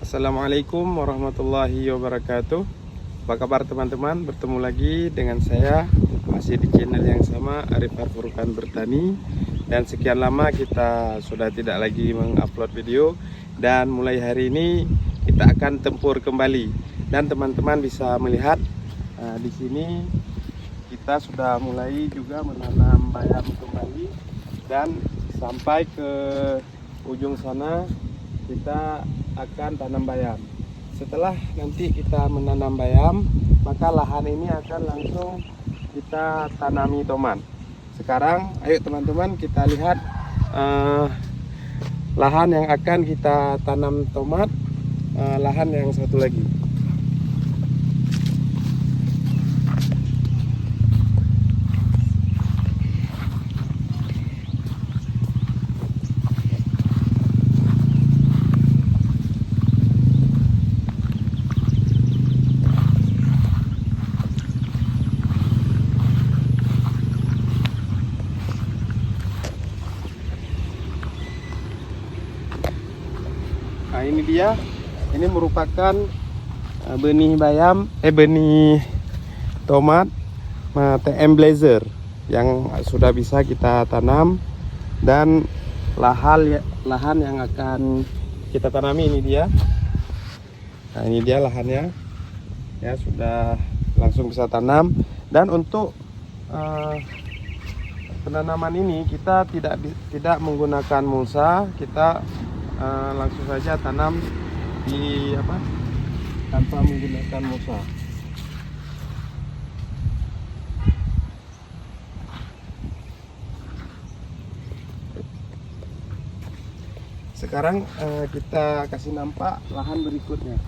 Assalamualaikum warahmatullahi wabarakatuh. Apa kabar teman-teman? Bertemu lagi dengan saya, masih di channel yang sama, Arif Arfurukan Bertani. Dan sekian lama kita sudah tidak lagi mengupload video. Dan mulai hari ini kita akan tempur kembali. Dan teman-teman bisa melihat di sini kita sudah mulai juga menanam bayam kembali. Dan sampai ke ujung sana kita akan tanam bayam. Setelah nanti kita menanam bayam, maka lahan ini akan langsung kita tanami tomat. Sekarang ayo teman-teman kita lihat lahan yang akan kita tanam tomat, lahan yang satu lagi. Nah ini dia, ini merupakan benih bayam, benih tomat TM Blazer yang sudah bisa kita tanam. Dan lahan yang akan kita tanami ini dia. Nah ini dia lahannya, ya sudah langsung bisa tanam. Dan untuk penanaman ini kita tidak menggunakan mulsa, kita langsung saja tanam di tanpa menggunakan mulsa. Sekarang kita kasih nampak lahan berikutnya.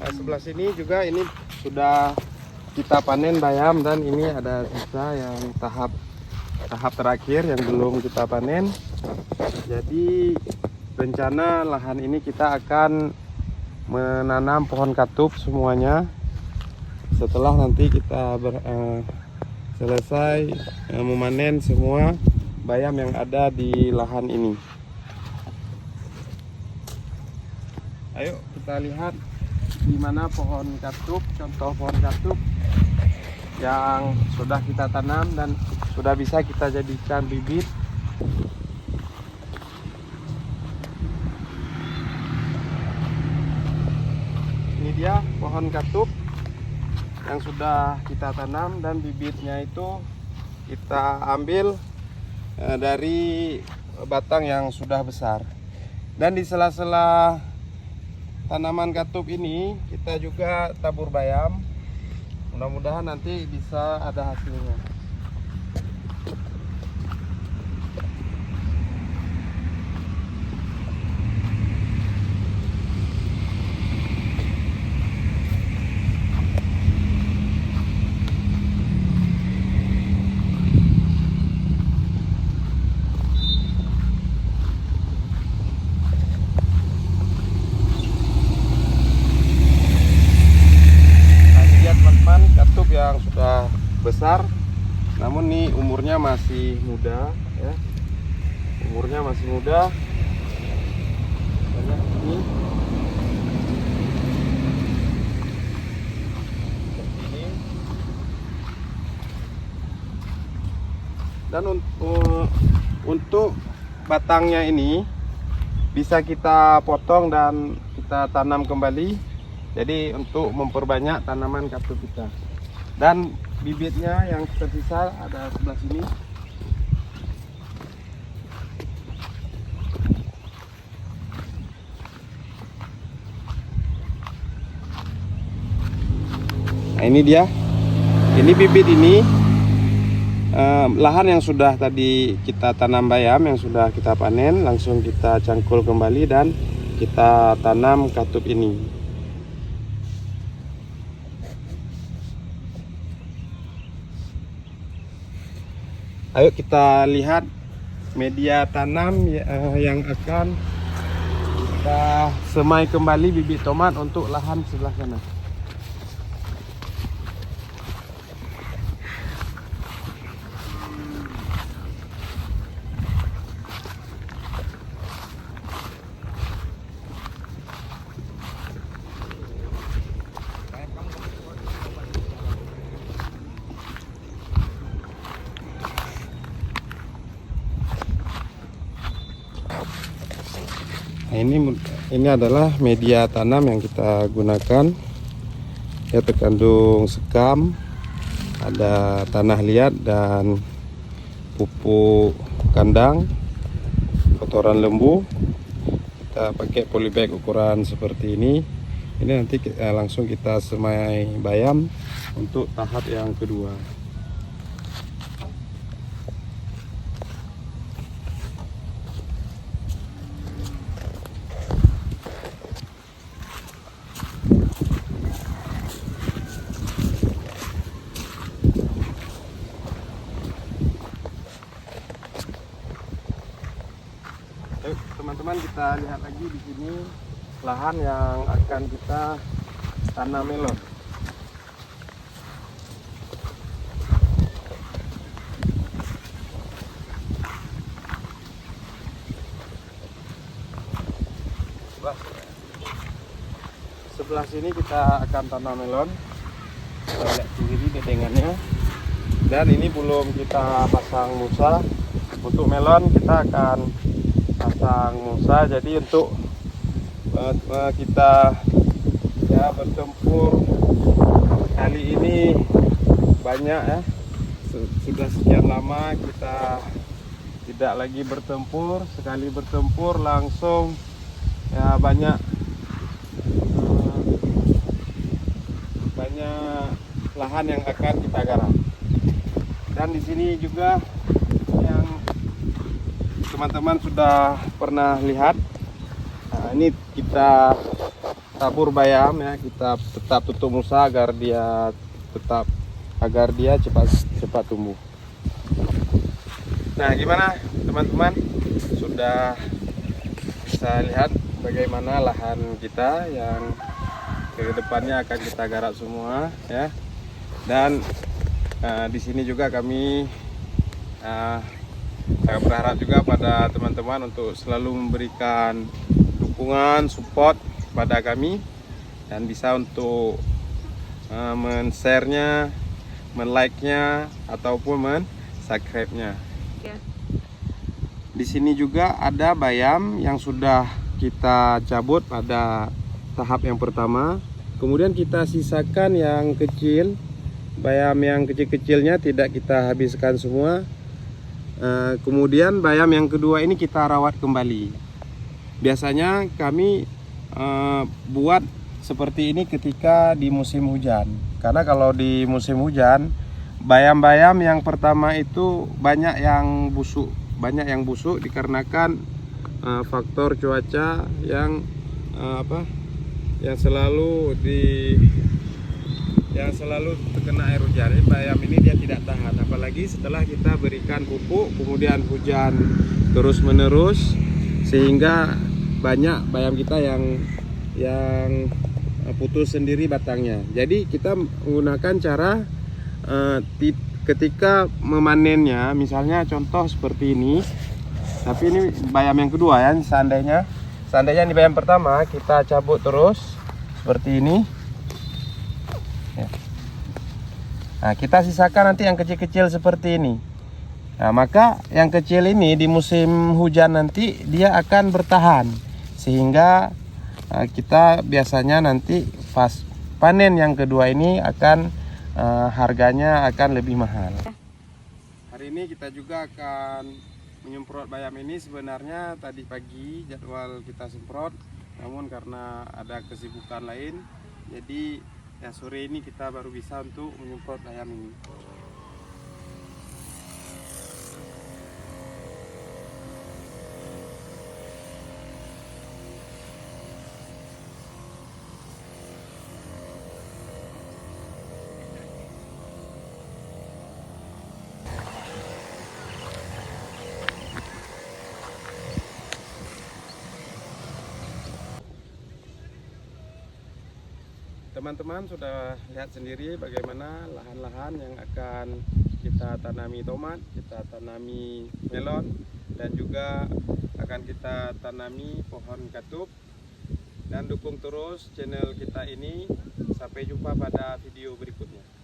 Nah, sebelah sini juga ini sudah kita panen bayam, dan ini ada sisa yang tahap terakhir yang belum kita panen. Jadi rencana lahan ini kita akan menanam pohon katup semuanya setelah nanti kita selesai memanen semua bayam yang ada di lahan ini. Ayo kita lihat di mana pohon katup, contoh pohon katup yang sudah kita tanam dan sudah bisa kita jadikan bibit. Ini dia pohon katup yang sudah kita tanam, dan bibitnya itu kita ambil dari batang yang sudah besar. Dan di sela-sela tanaman katup ini kita juga tabur bayam. Mudah-mudahan nanti bisa ada hasilnya. Katup yang sudah besar, namun nih umurnya masih muda, ya. Umurnya masih muda. Banyak ini. Dan untuk batangnya ini bisa kita potong dan kita tanam kembali. Jadi untuk memperbanyak tanaman katup kita. Dan bibitnya yang tersisa ada sebelah sini. ini dia. Ini bibit ini lahan yang sudah tadi kita tanam bayam, yang sudah kita panen, langsung kita cangkul kembali dan kita tanam katup ini. Ayo kita lihat media tanam yang akan kita semai kembali bibit tomat untuk lahan sebelah sana. Nah, ini adalah media tanam yang kita gunakan. Ya, terkandung sekam, ada tanah liat dan pupuk kandang, kotoran lembu. Kita pakai polybag ukuran seperti ini. Ini nanti langsung kita semai bayam untuk tahap yang kedua. Teman-teman, kita lihat lagi di sini lahan yang akan kita tanam melon. Sebelah sini kita akan tanam melon. Kita lihat sendiri dedengannya. Dan ini belum kita pasang mulsa. Untuk melon kita akan pasang mulsa. Jadi untuk kita ya bertempur kali ini banyak ya. Sudah sekian lama kita tidak lagi bertempur. Sekali bertempur langsung ya banyak lahan yang akan kita garap. Dan di sini juga yang teman-teman sudah pernah lihat, nah, ini kita tabur bayam ya, kita tetap tutup mulsa agar dia cepat tumbuh. Nah, gimana teman-teman, sudah bisa lihat bagaimana lahan kita yang kedepannya akan kita garap semua ya. Dan di sini juga kami saya berharap juga pada teman-teman untuk selalu memberikan dukungan, support pada kami, dan bisa untuk men-share-nya, men-like-nya ataupun men-subscribe-nya. Di sini juga ada bayam yang sudah kita cabut pada tahap yang pertama. Kemudian kita sisakan yang kecil. Bayam yang kecil-kecilnya tidak kita habiskan semua. Kemudian bayam yang kedua ini kita rawat kembali. Biasanya kami buat seperti ini ketika di musim hujan. Karena kalau di musim hujan, bayam-bayam yang pertama itu banyak yang busuk dikarenakan faktor cuaca yang yang selalu terkena air hujan. Bayam ini dia tidak tahan, apalagi setelah kita berikan pupuk, kemudian hujan terus menerus, sehingga banyak bayam kita yang putus sendiri batangnya. Jadi kita menggunakan cara ketika memanennya, misalnya contoh seperti ini. Tapi ini bayam yang kedua ya. Seandainya di bayam pertama kita cabut terus seperti ini. Nah, kita sisakan nanti yang kecil-kecil seperti ini. Nah, maka yang kecil ini di musim hujan nanti dia akan bertahan, sehingga kita biasanya nanti pas panen yang kedua ini akan harganya akan lebih mahal. Hari ini kita juga akan menyemprot bayam ini. Sebenarnya tadi pagi jadwal kita semprot, namun karena ada kesibukan lain, jadi Ya, sore ini kita baru bisa untuk menyemprot ayam ini. Teman-teman sudah lihat sendiri bagaimana lahan-lahan yang akan kita tanami tomat, kita tanami melon, dan juga akan kita tanami pohon katup. Dan dukung terus channel kita ini. Sampai jumpa pada video berikutnya.